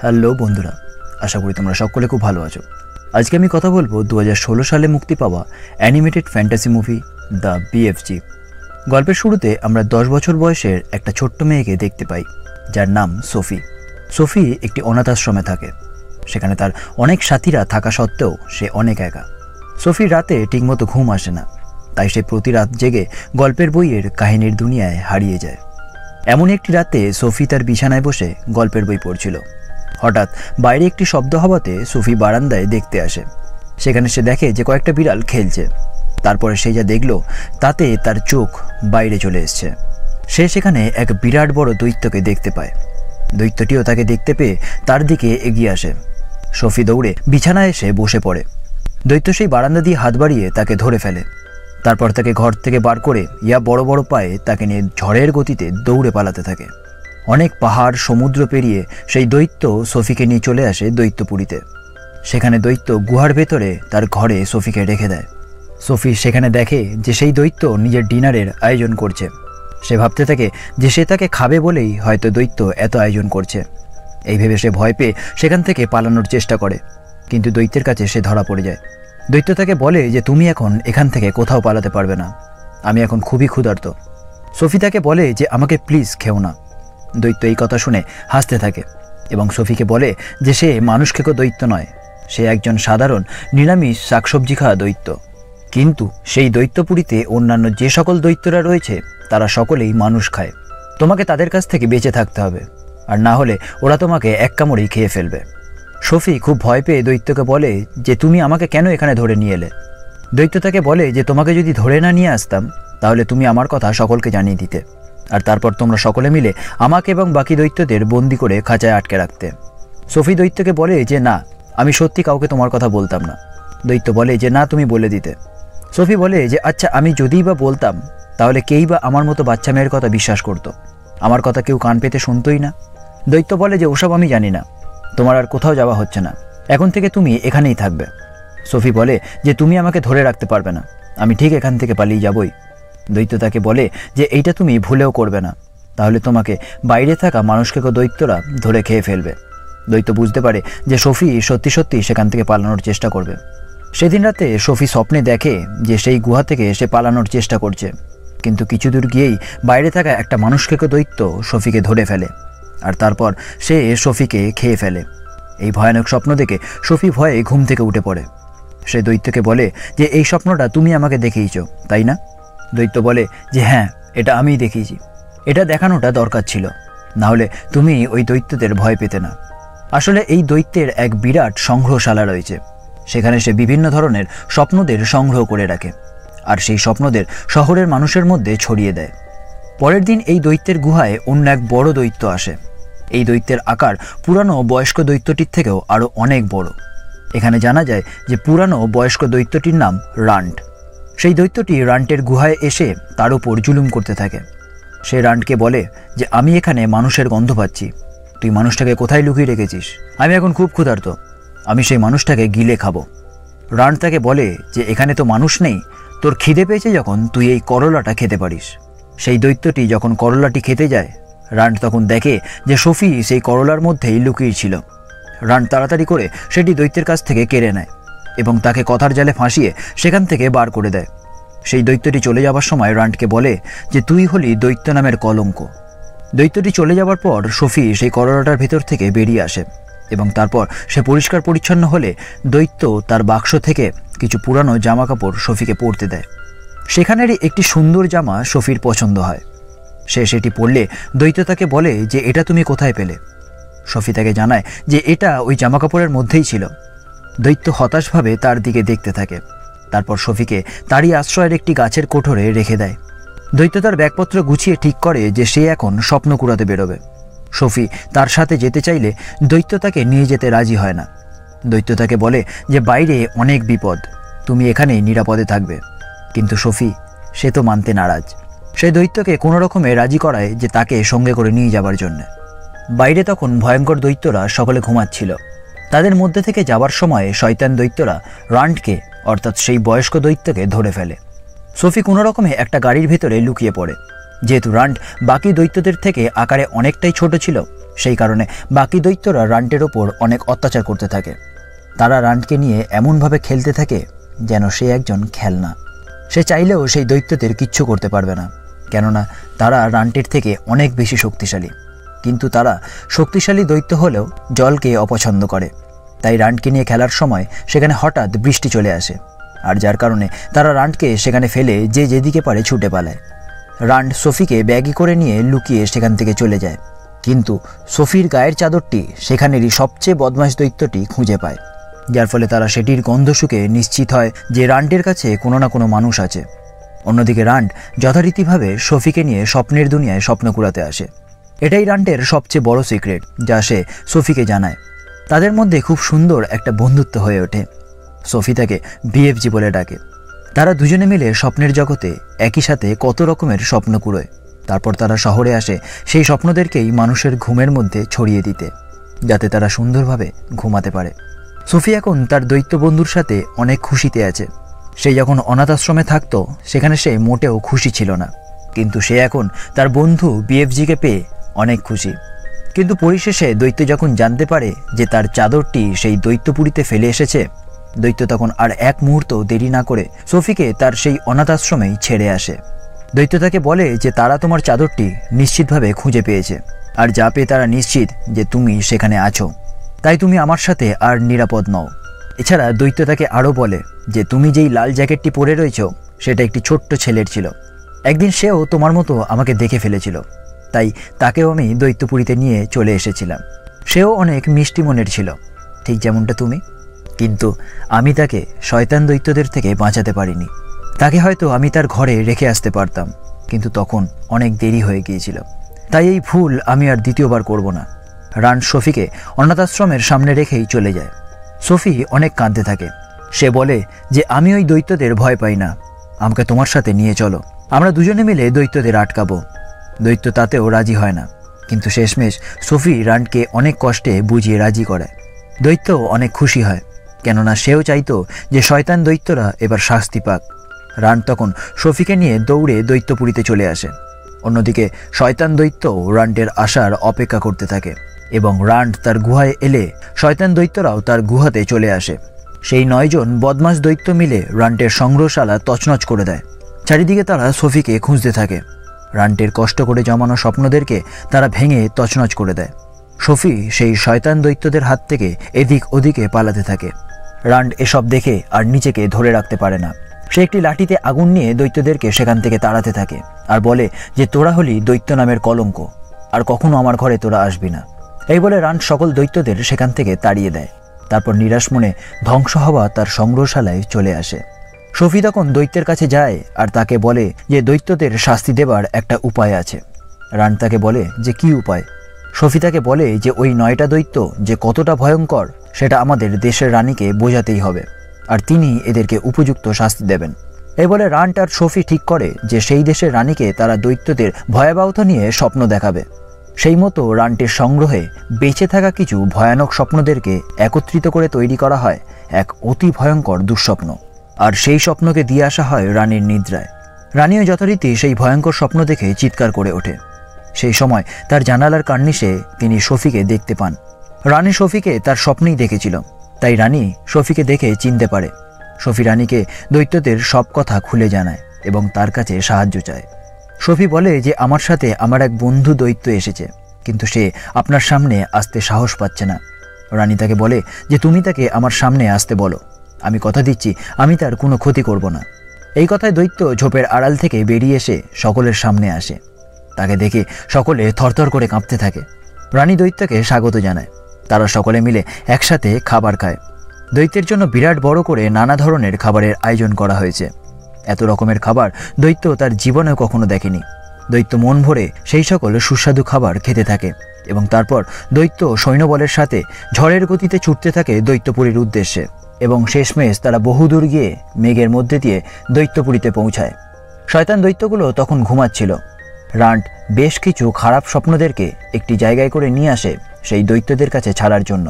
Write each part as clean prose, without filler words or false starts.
Hello বন্ধুরা, আশা করি তোমরা সকলে খুব ভালো আছো। আজকে আমি কথা বলবো 2016 সালে মুক্তি পাওয়া অ্যানিমেটেড ফ্যান্টাসি মুভি দ্য বিএফজি। গল্পের শুরুতে আমরা 10 বছর বয়সের একটা ছোট্ট মেয়েকে দেখতে পাই, যার নাম সোফি। সোফি একটি অনাথ আশ্রমে থাকে। সেখানে তার অনেক সাথীরা থাকা সত্ত্বেও সে অনেক একা। সোফির রাতে ঠিকমতো ঘুম আসে না, তাই সে প্রতি রাত জেগে গল্পের বইয়ের কাহিনীর দুনিয়ায় হারিয়ে যায়। এমন একটি রাতে সোফি তার বিছানায় বসে গল্পের বই পড়ছিল। হঠাৎ বাইরে একটি শব্দ হওয়াতে সোফি বারান্দায় দেখতে আসে। সেখানে সে দেখে যে কয়েকটা বিড়াল খেলছে। তারপরে সে যা দেখল তাতে তার চোখ বাইরে চলে এসছে। সে সেখানে এক বিরাট বড় দৈত্যকে দেখতে পায়। দৈত্যটিও তাকে দেখতে পেয়ে তার দিকে এগিয়ে আসে। সোফি দৌড়ে বিছানায় এসে বসে পড়ে। দৈত্য সেই বারান্দা দিয়ে হাত বাড়িয়ে তাকে ধরে ফেলে। তারপর তাকে ঘর থেকে বার করে বড় বড় পায়ে তাকে নিয়ে ঝড়ের গতিতে দৌড়ে পালাতে থাকে। অনেক পাহাড় সমুদ্র পেরিয়ে সেই দৈত্য সোফিকে নিয়ে চলে আসে দৈত্যপুরীতে। সেখানে দৈত্য গুহার ভেতরে তার ঘরে সোফিকে রেখে দেয়। সোফি সেখানে দেখে যে সেই দৈত্য নিজের ডিনারের আয়োজন করছে। সে ভাবতে থাকে যে সে তাকে খাবে বলেই হয়তো দৈত্য এত আয়োজন করছে। এই ভেবে সে ভয় পেয়ে সেখান থেকে পালানোর চেষ্টা করে, কিন্তু দৈত্যের কাছে সে ধরা পড়ে যায়। দৈত্য তাকে বলে যে তুমি এখন এখান থেকে কোথাও পালাতে পারবে না, আমি এখন খুবই ক্ষুধার্ত। সোফি তাকে বলে যে আমাকে প্লিজ খেও না। দৈত্য এই কথা শুনে হাসতে থাকে এবং সোফিকে বলে যে সে মানুষ খেকো দৈত্য নয়, সে একজন সাধারণ নিরামিষ শাকসবজি খাওয়া দৈত্য। কিন্তু সেই দৈত্যপুরীতে অন্যান্য যে সকল দৈত্যরা রয়েছে তারা সকলেই মানুষ খায়। তোমাকে তাদের কাছ থেকে বেঁচে থাকতে হবে, আর না হলে ওরা তোমাকে এক কামড়েই খেয়ে ফেলবে। সোফি খুব ভয় পেয়ে দৈত্যকে বলে যে তুমি আমাকে কেন এখানে ধরে নিয়ে এলে। দৈত্য তাকে বলে যে তোমাকে যদি ধরে না নিয়ে আসতাম তাহলে তুমি আমার কথা সকলকে জানিয়ে দিতে, আর তারপর তোমরা সকলে মিলে আমাকে এবং বাকি দৈত্যদের বন্দি করে খাঁচায় আটকে রাখতে। সোফি দৈত্যকে বলে যে না, আমি সত্যি কাউকে তোমার কথা বলতাম না। দৈত্য বলে যে না, তুমি বলে দিতে। সোফি বলে যে আচ্ছা, আমি যদিই বা বলতাম তাহলে কেই বা আমার মতো বাচ্চা মেয়ের কথা বিশ্বাস করতো, আমার কথা কেউ কান পেতে শুনতোই না। দৈত্য বলে যে ওসব আমি জানি না, তোমার আর কোথাও যাওয়া হচ্ছে না, এখন থেকে তুমি এখানেই থাকবে। সোফি বলে যে তুমি আমাকে ধরে রাখতে পারবে না, আমি ঠিক এখান থেকে পালিয়ে যাবই। দৈত্য তাকে বলে যে এইটা তুমি ভুলেও করবে না, তাহলে তোমাকে বাইরে থাকা মানুষকে দৈত্যরা ধরে খেয়ে ফেলবে। দৈত্য বুঝতে পারে যে সোফি সত্যি সত্যি সেখান থেকে পালানোর চেষ্টা করবে। সেদিন রাতে সোফি স্বপ্নে দেখে যে সেই গুহা থেকে সে পালানোর চেষ্টা করছে, কিন্তু কিছু দূর গিয়েই বাইরে থাকা একটা মানুষকে দৈত্য সোফিকে ধরে ফেলে, আর তারপর সে সোফিকে খেয়ে ফেলে। এই ভয়ানক স্বপ্ন দেখে সোফি ভয়ে ঘুম থেকে উঠে পড়ে। সে দৈত্যকে বলে যে এই স্বপ্নটা তুমি আমাকে দেখিয়েছ, তাই না? দৈত্য বলে যে হ্যাঁ, এটা আমিই দেখিয়েছি, এটা দেখানোটা দরকার ছিল, না হলে তুমি ওই দৈত্যদের ভয় পেতে না। আসলে এই দৈত্যের এক বিরাট সংগ্রহশালা রয়েছে, সেখানে সে বিভিন্ন ধরনের স্বপ্নদের সংগ্রহ করে রাখে, আর সেই স্বপ্নদের শহরের মানুষের মধ্যে ছড়িয়ে দেয়। পরের দিন এই দৈত্যের গুহায় অন্য এক বড় দৈত্য আসে। এই দৈত্যের আকার পুরানো বয়স্ক দৈত্যটির থেকেও আরও অনেক বড়। এখানে জানা যায় যে পুরানো বয়স্ক দৈত্যটির নাম রান্ট। সেই দৈত্যটি রান্টের গুহায় এসে তার উপর জুলুম করতে থাকে। সে রান্টকে বলে যে আমি এখানে মানুষের গন্ধ পাচ্ছি, তুই মানুষটাকে কোথায় লুকিয়ে রেখেছিস? আমি এখন খুব ক্ষুধার্ত, আমি সেই মানুষটাকে গিলে খাবো। রান্ট তাকে বলে যে এখানে তো মানুষ নেই, তোর খিদে পেয়েছে যখন তুই এই করলাটা খেতে পারিস। সেই দৈত্যটি যখন করলাটি খেতে যায়, রান্ট তখন দেখে যে সোফি সেই করলার মধ্যেই লুকিয়ে ছিল। রান্ট তাড়াতাড়ি করে সেটি দৈত্যের কাছ থেকে কেড়ে নেয় এবং তাকে কথার জালে ফাঁসিয়ে সেখান থেকে বার করে দেয়। সেই দৈত্যটি চলে যাবার সময় রান্টকে বলে যে তুই হলি দৈত্য নামের কলঙ্ক। দৈত্যটি চলে যাবার পর সোফি সেই করলাটার ভেতর থেকে বেরিয়ে আসে এবং তারপর সে পরিষ্কার পরিচ্ছন্ন হলে দৈত্য তার বাক্স থেকে কিছু পুরানো জামা কাপড় সোফিকে পরতে দেয়। সেখানেরই একটি সুন্দর জামা সোফির পছন্দ হয়। সে সেটি পরলে দৈত্য তাকে বলে যে এটা তুমি কোথায় পেলে? সোফি তাকে জানায় যে এটা ওই জামা কাপড়ের মধ্যেই ছিল। দৈত্য হতাশভাবে তার দিকে দেখতে থাকে, তারপর সোফিকে তারই আশ্রয়ের একটি গাছের কোঠরে রেখে দেয়। দৈত্য তার ব্যাগপত্র গুছিয়ে ঠিক করে যে সে এখন স্বপ্ন কুড়াতে বেরোবে। সোফি তার সাথে যেতে চাইলে দৈত্য তাকে নিয়ে যেতে রাজি হয় না। দৈত্য তাকে বলে যে বাইরে অনেক বিপদ, তুমি এখানেই নিরাপদে থাকবে। কিন্তু সোফি সে তো মানতে নারাজ। সে দৈত্যকে কোনো রকমে রাজি করায় যে তাকে সঙ্গে করে নিয়ে যাবার জন্য। বাইরে তখন ভয়ঙ্কর দৈত্যরা সকলে ঘুমাচ্ছিল। তাদের মধ্যে থেকে যাবার সময় শয়তান দৈত্যরা রান্টকে অর্থাৎ সেই বয়স্ক দৈত্যকে ধরে ফেলে। সোফি কোনো রকমে একটা গাড়ির ভেতরে লুকিয়ে পড়ে। যেহেতু রান্ট বাকি দৈত্যদের থেকে আকারে অনেকটাই ছোট ছিল, সেই কারণে বাকি দৈত্যরা রান্টের ওপর অনেক অত্যাচার করতে থাকে। তারা রান্টকে নিয়ে এমনভাবে খেলতে থাকে যেন সে একজন খেলনা। সে চাইলেও সেই দৈত্যদের কিচ্ছু করতে পারবে না, কেননা তারা রান্টের থেকে অনেক বেশি শক্তিশালী। কিন্তু তারা শক্তিশালী দৈত্য হলেও জলকে অপছন্দ করে। তাই রান্টকে নিয়ে খেলার সময় সেখানে হঠাৎ বৃষ্টি চলে আসে, আর যার কারণে তারা রান্টকে সেখানে ফেলে যে যেদিকে পারে ছুটে পালায়। রান্ট সোফিকে ব্যাগে করে নিয়ে লুকিয়ে সেখান থেকে চলে যায়, কিন্তু সোফির গায়ের চাদরটি সেখানেরই সবচেয়ে বদমাশ দৈত্যটি খুঁজে পায়, যার ফলে তারা সেটির গন্ধ শুকে নিশ্চিত হয় যে রান্টের কাছে কোনো না কোনো মানুষ আছে। অন্যদিকে রান্ট যথারীতিভাবে সোফিকে নিয়ে স্বপ্নের দুনিয়ায় স্বপ্ন কুড়াতে আসে। এটাই রান্টের সবচেয়ে বড় সিক্রেট, যা সে সোফিকে জানায়। তাদের মধ্যে খুব সুন্দর একটা বন্ধুত্ব হয়ে ওঠে। সোফি তাকে বিএফজি বলে ডাকে। তারা দুজনে মিলে স্বপ্নের জগতে একই সাথে কত রকমের স্বপ্ন কুড়োয়। তারপর তারা শহরে আসে সেই স্বপ্নদেরকেই মানুষের ঘুমের মধ্যে ছড়িয়ে দিতে, যাতে তারা সুন্দরভাবে ঘুমাতে পারে। সোফি এখন তার দৈত্য বন্ধুর সাথে অনেক খুশিতে আছে। সে যখন অনাথ আশ্রমে থাকতো সেখানে সে মোটেও খুশি ছিল না, কিন্তু সে এখন তার বন্ধু বিএফজিকে পেয়ে অনেক খুশি। কিন্তু পরিশেষে দৈত্য যখন জানতে পারে যে তার চাদরটি সেই দৈত্যপুরীতে ফেলে এসেছে, দৈত্য তখন আর এক মুহূর্ত দেরি না করে সোফিকে তার সেই অনাথ আশ্রমেই ছেড়ে আসে। দৈত্য তাকে বলে যে তারা তোমার চাদরটি নিশ্চিতভাবে খুঁজে পেয়েছে, আর যা পেয়ে তারা নিশ্চিত যে তুমি সেখানে আছো, তাই তুমি আমার সাথে আর নিরাপদ নও। এছাড়া দৈত্য তাকে আরও বলে যে তুমি যেই লাল জ্যাকেটটি পরে রয়েছ সেটা একটি ছোট্ট ছেলের ছিল। একদিন সেও তোমার মতো আমাকে দেখে ফেলেছিল, তাই তাকেও আমি দৈত্যপুরীতে নিয়ে চলে এসেছিলাম। সেও অনেক মিষ্টি মনের ছিল, ঠিক যেমনটা তুমি। কিন্তু আমি তাকে শয়তান দৈত্যদের থেকে বাঁচাতে পারিনি। তাকে হয়তো আমি তার ঘরে রেখে আসতে পারতাম, কিন্তু তখন অনেক দেরি হয়ে গিয়েছিল। তাই এই ভুল আমি আর দ্বিতীয়বার করব না। রান্ট সোফিকে অনাথ আশ্রমের সামনে রেখেই চলে যায়। সোফি অনেক কাঁদতে থাকে। সে বলে যে আমি ওই দৈত্যদের ভয় পাই না, আমাকে তোমার সাথে নিয়ে চলো, আমরা দুজনে মিলে দৈত্যদের আটকাবো। দৈত্য তাতেও রাজি হয় না, কিন্তু শেষমেশ সোফি রান্টকে অনেক কষ্টে বুঝিয়ে রাজি করায়। দৈত্য অনেক খুশি হয়, কেননা সেও চাইতো যে শয়তান দৈত্যরা এবার শাস্তি পাক। রান্ট তখন সোফিকে নিয়ে দৌড়ে দৈত্যপুরীতে চলে আসে। অন্যদিকে শয়তান দৈত্য রান্টের আসার অপেক্ষা করতে থাকে, এবং রান্ট তার গুহায় এলে শয়তান দৈত্যরাও তার গুহাতে চলে আসে। সেই 9 জন বদমাশ দৈত্য মিলে রান্টের সংগ্রহশালা তছনছ করে দেয়। চারিদিকে তারা সোফিকে খুঁজতে থাকে। রান্টের কষ্ট করে জমানো স্বপ্নদেরকে তারা ভেঙে তছনছ করে দেয়। সোফি সেই শয়তান দৈত্যদের হাত থেকে এদিক ওদিকে পালাতে থাকে। রান্ট এসব দেখে আর নিজেকে ধরে রাখতে পারে না। সে একটি লাঠিতে আগুন নিয়ে দৈত্যদেরকে সেখান থেকে তাড়াতে থাকে, আর বলে যে তোরা হলি দৈত্য নামের কলঙ্ক, আর কখনো আমার ঘরে তোরা আসবি না। এই বলে রান্ট সকল দৈত্যদের সেখান থেকে তাড়িয়ে দেয়। তারপর নিরাশ মনে ধ্বংস হওয়া তার সংগ্রহশালায় চলে আসে। সোফি তখন দৈত্যের কাছে যায় আর তাকে বলে যে দৈত্যদের শাস্তি দেবার একটা উপায় আছে। রান্ট তাকে বলে যে কি উপায়। সোফি তাকে বলে যে ওই 9টা দৈত্য যে কতটা ভয়ঙ্কর সেটা আমাদের দেশের রানীকে বোঝাতেই হবে, আর তিনি এদেরকে উপযুক্ত শাস্তি দেবেন। এই বলে রান্ট আর সোফি ঠিক করে যে সেই দেশের রানীকে তারা দৈত্যদের ভয়াবহতা নিয়ে স্বপ্ন দেখাবে। সেই মতো রান্টের সংগ্রহে বেঁচে থাকা কিছু ভয়ানক স্বপ্নদেরকে একত্রিত করে তৈরি করা হয় এক অতি ভয়ঙ্কর দুঃস্বপ্ন, আর সেই স্বপ্নকে দিয়ে আসা হয় রানীর নিদ্রায়। রানীও যথারীতি সেই ভয়ঙ্কর স্বপ্ন দেখে চিৎকার করে ওঠে। সেই সময় তার জানালার কার্নিশে তিনি সোফিকে দেখতে পান। রানী সোফিকে তার স্বপ্নেই দেখেছিল, তাই রানী সোফিকে দেখে চিনতে পারে। সোফি রানীকে দৈত্যদের সব কথা খুলে জানায় এবং তার কাছে সাহায্য চায়। সোফি বলে যে আমার সাথে আমার এক বন্ধু দৈত্য এসেছে, কিন্তু সে আপনার সামনে আসতে সাহস পাচ্ছে না। রানী তাকে বলে যে তুমি তাকে আমার সামনে আসতে বলো, আমি কথা দিচ্ছি আমি তার কোনো ক্ষতি করব না। এই কথায় দৈত্য ঝোপের আড়াল থেকে বেরিয়ে এসে সকলের সামনে আসে। তাকে দেখে সকলে থরথর করে কাঁপতে থাকে। রানী দৈত্যকে স্বাগত জানায়। তারা সকলে মিলে একসাথে খাবার খায়। দৈত্যের জন্য বিরাট বড় করে নানা ধরনের খাবারের আয়োজন করা হয়েছে। এত রকমের খাবার দৈত্য তার জীবনেও কখনো দেখেনি। দৈত্য মন ভরে সেই সকল সুস্বাদু খাবার খেতে থাকে, এবং তারপর দৈত্য সৈন্যবলের সাথে ঝড়ের গতিতে ছুটতে থাকে দৈত্যপুরীর উদ্দেশ্যে, এবং শেষমেশ তারা বহুদূর গিয়ে মেঘের মধ্যে দিয়ে দৈত্যপুরীতে পৌঁছায়। শয়তান দৈত্যগুলো তখন ঘুমাচ্ছিল। রান্ট বেশ কিছু খারাপ স্বপ্নদেরকে একটি জায়গায় করে নিয়ে আসে সেই দৈত্যদের কাছে ছাড়ার জন্য,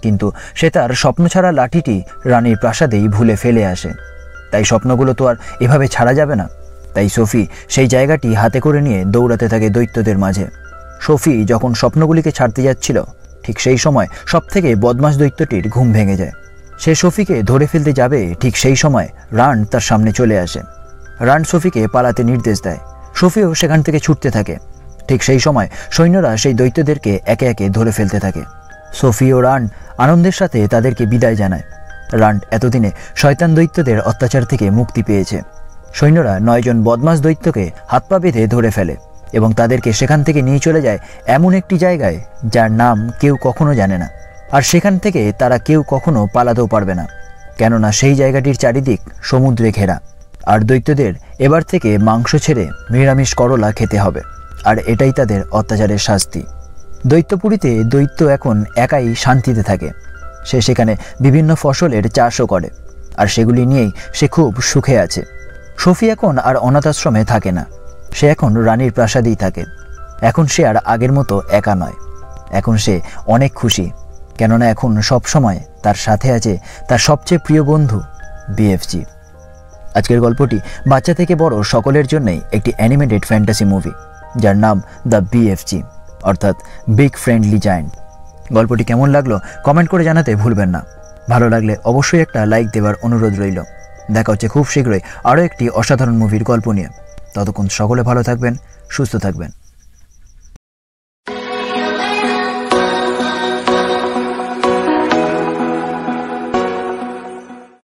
কিন্তু সে তার স্বপ্ন ছাড়া লাঠিটি রানীর প্রাসাদেই ভুলে ফেলে আসে। তাই স্বপ্নগুলো তো আর এভাবে ছাড়া যাবে না। তাই সোফি সেই জায়গাটি হাতে করে নিয়ে দৌড়াতে থাকে দৈত্যদের মাঝে। সোফি যখন স্বপ্নগুলিকে ছাড়তে যাচ্ছিল, ঠিক সেই সময় সবথেকে বদমাশ দৈত্যটির ঘুম ভেঙে যায়। সে সোফিকে ধরে ফেলতে যাবে, ঠিক সেই সময় রান্ড তার সামনে চলে আসে। রান্ড সোফিকে পালাতে নির্দেশ দেয়। সোফিও সেখান থেকে ছুটতে থাকে। ঠিক সেই সময় সৈন্যরা সেই দৈত্যদেরকে একে একে ধরে ফেলতে থাকে। সোফি ও রান্ড আনন্দের সাথে তাদেরকে বিদায় জানায়। রান্ড এতদিনে শয়তান দৈত্যদের অত্যাচার থেকে মুক্তি পেয়েছে। সৈন্যরা 9 জন বদমাশ দৈত্যকে হাত পা বেঁধে ধরে ফেলে এবং তাদেরকে সেখান থেকে নিয়ে চলে যায় এমন একটি জায়গায় যার নাম কেউ কখনো জানে না। আর সেখান থেকে তারা কেউ কখনো পালাতেও পারবে না, কেননা সেই জায়গাটির চারিদিক সমুদ্রে ঘেরা। আর দৈত্যদের এবার থেকে মাংস ছেড়ে নিরামিষ করলা খেতে হবে, আর এটাই তাদের অত্যাচারের শাস্তি। দৈত্যপুরীতে দৈত্য এখন একাই শান্তিতে থাকে। সে সেখানে বিভিন্ন ফসলের চাষও করে, আর সেগুলি নিয়েই সে খুব সুখে আছে। সোফি এখন আর অনাথ আশ্রমে থাকে না, সে এখন রানীর প্রাসাদেই থাকে। এখন সে আর আগের মতো একা নয়, এখন সে অনেক খুশি, কেননা এখন সব সময় তার সাথে আছে তার সবচেয়ে প্রিয় বন্ধু বিএফজি। আজকের গল্পটি বাচ্চা থেকে বড় সকলের জন্যই একটি অ্যানিমেটেড ফ্যান্টাসি মুভি, যার নাম দ্য বিএফজি, অর্থাৎ বিগ ফ্রেন্ডলি জায়ান্ট। গল্পটি কেমন লাগলো কমেন্ট করে জানাতে ভুলবেন না। ভালো লাগলে অবশ্যই একটা লাইক দেওয়ার অনুরোধ রইল। দেখা হচ্ছে খুব শীঘ্রই আরও একটি অসাধারণ মুভির গল্প নিয়ে। ততক্ষণ সকলে ভালো থাকবেন, সুস্থ থাকবেন।